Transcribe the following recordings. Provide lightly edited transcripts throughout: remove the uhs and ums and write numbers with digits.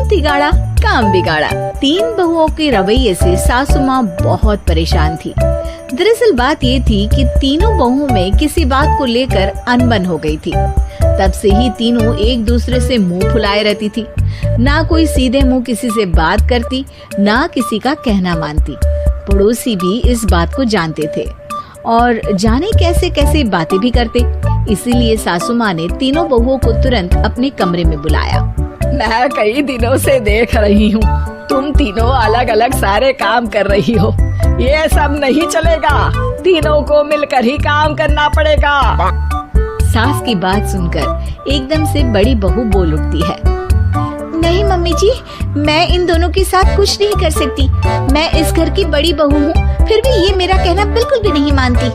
बुद्धि गाड़ा काम बिगाड़ा। 3 बहुओं के रवैये से सासू माँ बहुत परेशान थी। दरअसल बात ये थी कि तीनों बहुओं में किसी बात को लेकर अनबन हो गई थी। तब से ही तीनों एक दूसरे से मुंह फुलाए रहती थी। ना कोई सीधे मुंह किसी से बात करती, ना किसी का कहना मानती। पड़ोसी भी इस बात को जानते थे और जाने कैसे कैसे बातें भी करते। इसीलिए सासू माँ ने तीनों बहुओं को तुरंत अपने कमरे में बुलाया। मैं कई दिनों से देख रही हूँ, तुम तीनों अलग अलग सारे काम कर रही हो। ये सब नहीं चलेगा, तीनों को मिलकर ही काम करना पड़ेगा। सास की बात सुनकर एकदम से बड़ी बहू बोल उठती है। नहीं मम्मी जी, मैं इन दोनों के साथ कुछ नहीं कर सकती। मैं इस घर की बड़ी बहू हूँ, फिर भी ये मेरा कहना बिल्कुल भी नहीं मानती।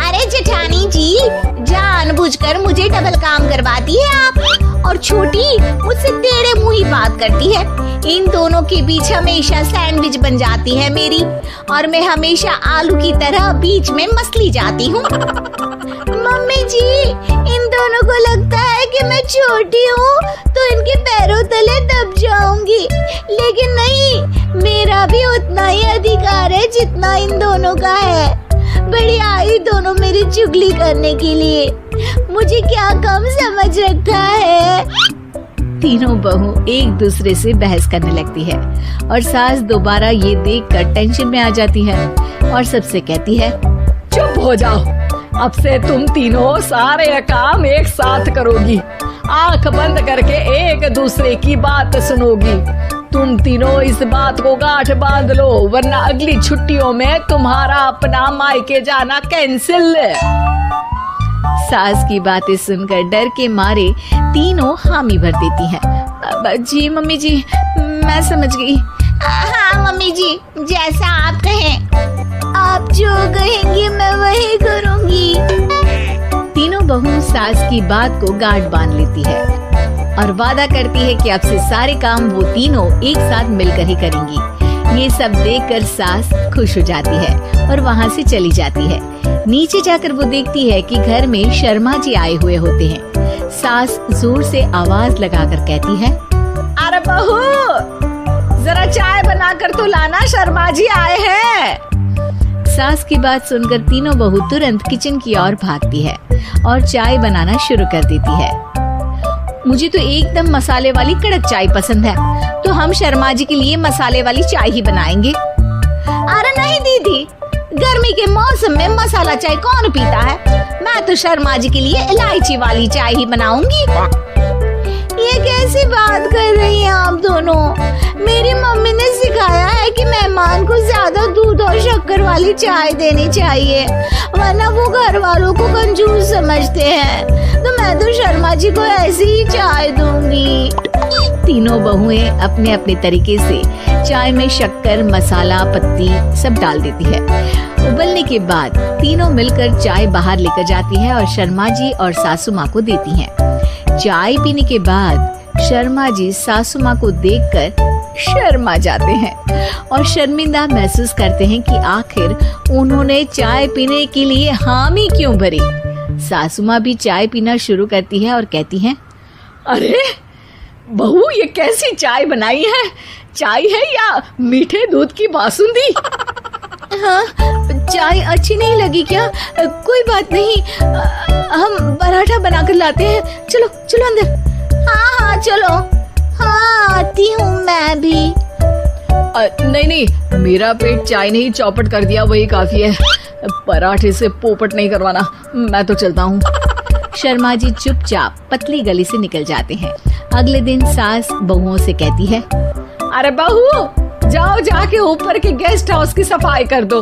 अरे जेठानी जी, जानबूझकर मुझे डबल काम करवाती है आप। और छोटी मुझसे टेढ़े मुंह ही बात करती है। इन दोनों के बीच हमेशा सैंडविच बन जाती है मेरी, और मैं हमेशा आलू की तरह बीच में मसली जाती हूँ। मम्मी जी, इन दोनों को लगता है कि मैं छोटी हूँ तो इनके पैरों तले दब जाऊंगी, लेकिन नहीं, मेरा भी उतना ही अधिकार है जितना इन दोनों का है। बड़ी आई दोनों मेरी चुगली करने के लिए, मुझे क्या कम समझ रखा है। तीनों बहू एक दूसरे से बहस करने लगती है और सास दोबारा ये देखकर टेंशन में आ जाती है और सबसे कहती है, चुप हो जाओ, अब से तुम तीनों सारे काम एक साथ करोगी। आंख बंद करके एक दूसरे की बात सुनोगी। तुम तीनों इस बात को गांठ बांध लो, वरना अगली छुट्टियों में तुम्हारा अपना मायके जाना कैंसिल। सास की बातें सुनकर डर के मारे तीनों हामी भर देती हैं। जी मम्मी जी, मैं समझ गई। हाँ मम्मी जी, जैसा आप कहें। आप जो कहेंगी मैं वही करूँगी। तीनों बहू सास की बात को गांठ बांध लेती है और वादा करती है कि अब से सारे काम वो तीनों एक साथ मिलकर ही करेंगी। ये सब देखकर सास खुश हो जाती है और वहाँ से चली जाती है। नीचे जाकर वो देखती है कि घर में शर्मा जी आए हुए होते हैं। सास जोर से आवाज लगाकर कहती है, अरे बहू, जरा चाय बनाकर तो लाना, शर्मा जी आए हैं। सास की बात सुनकर तीनों बहू तुरंत किचन की ओर भागती है और चाय बनाना शुरू कर देती है। मुझे तो एकदम मसाले वाली कड़क चाय पसंद है, तो हम शर्मा जी के लिए मसाले वाली चाय ही बनाएंगे। अरे नहीं दीदी, गर्मी के मौसम में मसाला चाय कौन पीता है? मैं तो शर्मा जी के लिए इलायची वाली चाय ही बनाऊंगी। ये कैसी बात कर रही हैं आप दोनों? मेरी मम्मी ने सिखाया है कि मेहमान को ज्यादा दूध और शक्कर वाली चाय देनी चाहिए, वरना वो घर वालों को कंजूस समझते हैं। तो मैं तो शर्मा जी को ऐसी ही चाय दूंगी। तीनों बहुएं अपने अपने तरीके से चाय में शक्कर, मसाला, पत्ती सब डाल देती है। उबलने के बाद तीनों मिलकर चाय बाहर लेकर जाती है और शर्मा जी और सासू माँ को देती हैं। चाय पीने के बाद शर्मा जी सासू माँ को देखकर शर्मा जाते हैं और शर्मिंदा महसूस करते हैं कि आखिर उन्होंने चाय पीने के लिए हामी क्यों भरी। सासू माँ भी चाय पीना शुरू करती है और कहती हैं, अरे बहू, ये कैसी चाय बनाई है? चाय है या मीठे दूध की बासुंदी? हाँ, चाय अच्छी नहीं लगी क्या? कोई बात नहीं, हम पराठा बनाकर लाते हैं। चलो चलो अंदर। हाँ हाँ चलो। हाँ आती हूँ मैं भी। नहीं नहीं, मेरा पेट चाय ने ही चौपट कर दिया, वही काफी है। पराठे से पोपट नहीं करवाना, मैं तो चलता हूँ। शर्मा जी चुपचाप पतली गली से निकल जाते हैं। अगले दिन सास बहुओं से कहती है, अरे बहू, जाओ जाके ऊपर के गेस्ट हाउस की सफाई कर दो।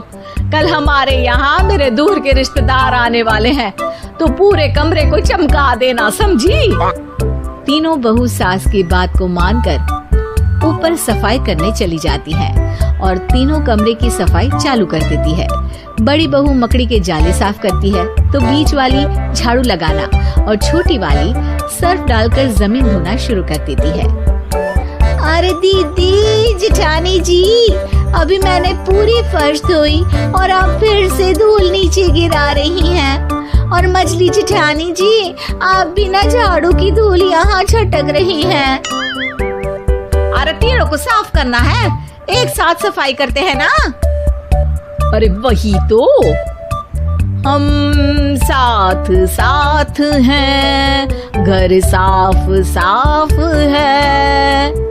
कल हमारे यहाँ मेरे दूर के रिश्तेदार आने वाले हैं, तो पूरे कमरे को चमका देना, समझी? तीनों बहू सास की बात को मानकर ऊपर सफाई करने चली जाती है और तीनों कमरे की सफाई चालू कर देती है। बड़ी बहू मकड़ी के जाले साफ करती है, तो बीच वाली झाड़ू लगाना और छोटी वाली सर्फ डालकर जमीन धोना शुरू कर देती है। अरे दीदी, जेठानी जी, अभी मैंने पूरी फर्श धोई और आप फिर से धूल नीचे गिरा रही हैं। और मछली जेठानी जी, आप बिना झाड़ू की धूल यहाँ छटक रही हैं। को साफ करना है, एक साथ सफाई करते हैं ना। अरे वही तो, हम साथ साथ हैं, घर साफ साफ है।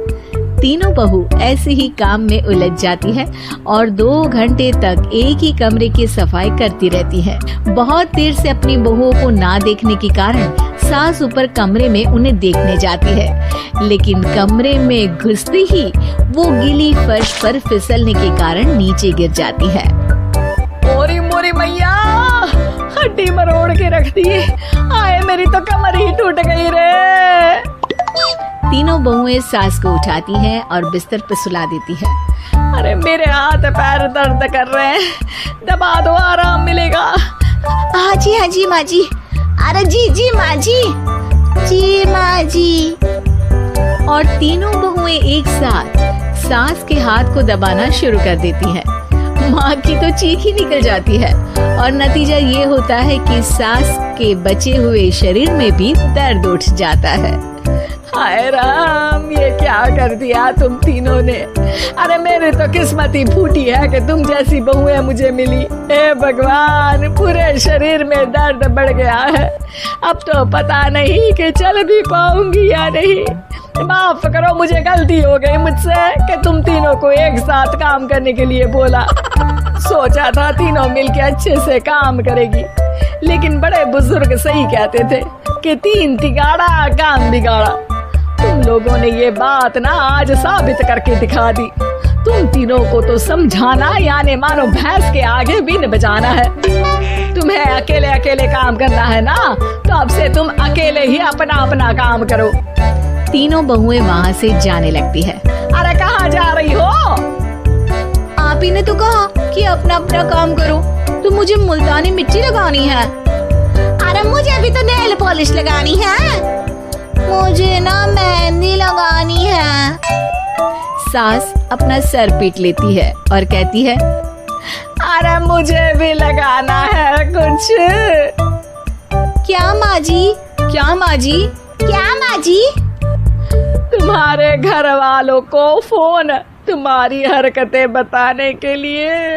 तीनों बहू ऐसे ही काम में उलझ जाती है और 2 घंटे तक एक ही कमरे की सफाई करती रहती है। बहुत देर से अपनी बहुओं को ना देखने के कारण सास ऊपर कमरे में उन्हें देखने जाती है, लेकिन कमरे में घुसते ही वो गीली फर्श पर फिसलने के कारण नीचे गिर जाती है। ओरी मोरी मैया, हड्डी मरोड़ के रख दी। आए मेरी तो कमर ही टूट गई रे। तीनों बहुएं सास को उठाती हैं और बिस्तर पर सुला देती है। अरे मेरे हाथ पैर दर्द कर रहे हैं, दबा दो, आराम मिलेगा। हाँ जी माँ जी। अरे जी माँ जी, जी माँ जी। और तीनों बहुएं एक साथ सास के हाथ को दबाना शुरू कर देती हैं। माँ की तो चीख ही निकल जाती है और नतीजा ये होता है कि सास के बचे हुए शरीर में भी दर्द उठ जाता है। हाय राम, ये क्या कर दिया तुम तीनों ने। अरे मेरी तो किस्मत ही फूटी है कि तुम जैसी बहुएं मुझे मिली। हे भगवान, पूरे शरीर में दर्द बढ़ गया है। अब तो पता नहीं कि चल भी पाऊंगी या नहीं। माफ करो, मुझे गलती हो गई मुझसे कि तुम तीनों को एक साथ काम करने के लिए बोला। सोचा था तीनों मिलके अच्छे से काम करेगी, लेकिन बड़े बुजुर्ग सही कहते थे कि 3 तिगाड़ा काम बिगाड़ा। तुम लोगों ने ये बात ना आज साबित करके दिखा दी। तुम तीनों को तो समझाना यानी मानो भैंस के आगे बीन बजाना है। तुम्हें अकेले अकेले काम करना है ना, तो अब से तुम अकेले ही अपना अपना काम करो। तीनों बहुएं वहाँ से जाने लगती है। अरे कहाँ जा रही हो? आप ही ने तो कहा कि अपना अपना काम करो, तो मुझे मुल्तानी मिट्टी लगानी है। अरे मुझे भी तो नेल पॉलिश लगानी है, मुझे ना मेहंदी लगानी है। सास अपना सर पीट लेती है और कहती है, अरे मुझे भी लगाना है कुछ। क्या माँ जी? क्या माँ जी? क्या माँ जी? तुम्हारे घर वालों को फोन तुम्हारी हरकतें बताने के लिए।